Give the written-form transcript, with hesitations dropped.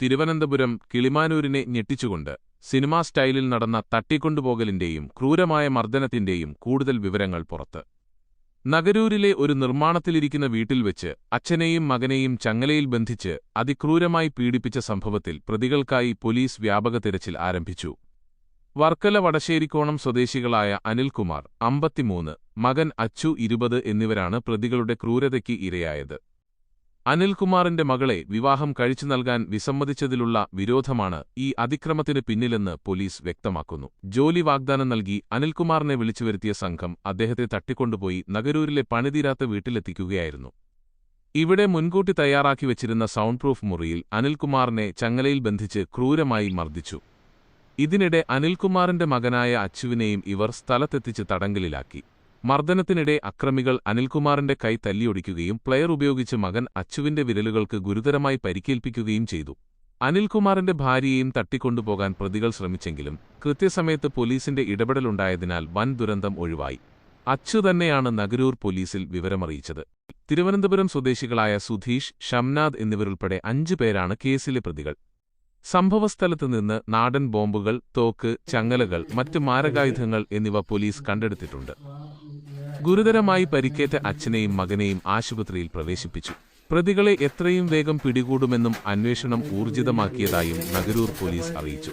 തിരുവനന്തപുരം കിളിമാനൂരിനെ ഞെട്ടിച്ചുകൊണ്ട് സിനിമാ സ്റ്റൈലിൽ നടന്ന തട്ടിക്കൊണ്ടുപോകലിന്റെയും ക്രൂരമായ മർദ്ദനത്തിന്റെയും കൂടുതൽ വിവരങ്ങൾ പുറത്ത്. നഗരൂരിലെ ഒരു നിർമ്മാണത്തിലിരിക്കുന്ന വീട്ടിൽ വെച്ച് അച്ഛനെയും മകനെയും ചങ്ങലയിൽ ബന്ധിച്ച് അതിക്രൂരമായി പീഡിപ്പിച്ച സംഭവത്തിൽ പ്രതികൾക്കായി പോലീസ് വ്യാപക തിരച്ചിൽ ആരംഭിച്ചു. വർക്കല വടശ്ശേരിക്കോണം സ്വദേശികളായ അനിൽകുമാർ 53, മകൻ അച്ചു 20 എന്നിവരാണ് പ്രതികളുടെ ക്രൂരതയ്ക്ക് ഇരയായത്. അനിൽകുമാറിന്റെ മകളെ വിവാഹം കഴിച്ചു നൽകാൻ വിസമ്മതിച്ചതിലുള്ള വിരോധമാണ് ഈ അതിക്രമത്തിന് പിന്നിലെന്ന് പോലീസ് വ്യക്തമാക്കുന്നു. ജോലി വാഗ്ദാനം നൽകി അനിൽകുമാറിനെ വിളിച്ചുവരുത്തിയ സംഘം അദ്ദേഹത്തെ തട്ടിക്കൊണ്ടുപോയി നഗരൂരിലെ പണിതീരാത്ത വീട്ടിലെത്തിക്കുകയായിരുന്നു. ഇവിടെ മുൻകൂട്ടി തയ്യാറാക്കി വച്ചിരുന്ന സൗണ്ട് പ്രൂഫ് മുറിയിൽ അനിൽകുമാറിനെ ചങ്ങലയിൽ ബന്ധിച്ച് ക്രൂരമായി മർദ്ദിച്ചു. ഇതിനിടെ അനിൽകുമാറിന്റെ മകനായ അച്ചുവിനെയും ഇവർ സ്ഥലത്തെത്തിച്ച് തടങ്കലിലാക്കി. മർദ്ദനത്തിനിടെ അക്രമികൾ അനിൽകുമാറിന്റെ കൈ തല്ലിയൊടിക്കുകയും പ്ലെയർ ഉപയോഗിച്ച് മകൻ അച്ചുവിന്റെ വിരലുകൾക്ക് ഗുരുതരമായി പരിക്കേൽപ്പിക്കുകയും ചെയ്തു. അനിൽകുമാറിന്റെ ഭാര്യയെയും തട്ടിക്കൊണ്ടുപോകാൻ പ്രതികൾ ശ്രമിച്ചെങ്കിലും കൃത്യസമയത്ത് പോലീസിന്റെ ഇടപെടലുണ്ടായതിനാൽ വൻ ദുരന്തം ഒഴിവായി. അച്ചു തന്നെയാണ് നഗരൂർ പോലീസിൽ വിവരമറിയിച്ചത്. തിരുവനന്തപുരം സ്വദേശികളായ സുധീഷ്, ഷംനാദ് എന്നിവരുൾപ്പെടെ 5 പേരാണ് കേസിലെ പ്രതികൾ. സംഭവസ്ഥലത്ത് നിന്ന് നാടൻ ബോംബുകൾ, തോക്ക്, ചങ്ങലകൾ, മറ്റ് മാരകായുധങ്ങൾ എന്നിവ പോലീസ് കണ്ടെടുത്തിട്ടുണ്ട്. ഗുരുതരമായി പരിക്കേറ്റ അച്ഛനെയും മകനെയും ആശുപത്രിയിൽ പ്രവേശിപ്പിച്ചു. പ്രതികളെ എത്രയും വേഗം പിടികൂടുമെന്നും അന്വേഷണം ഊർജിതമാക്കിയതായും നഗരൂർ പോലീസ് അറിയിച്ചു.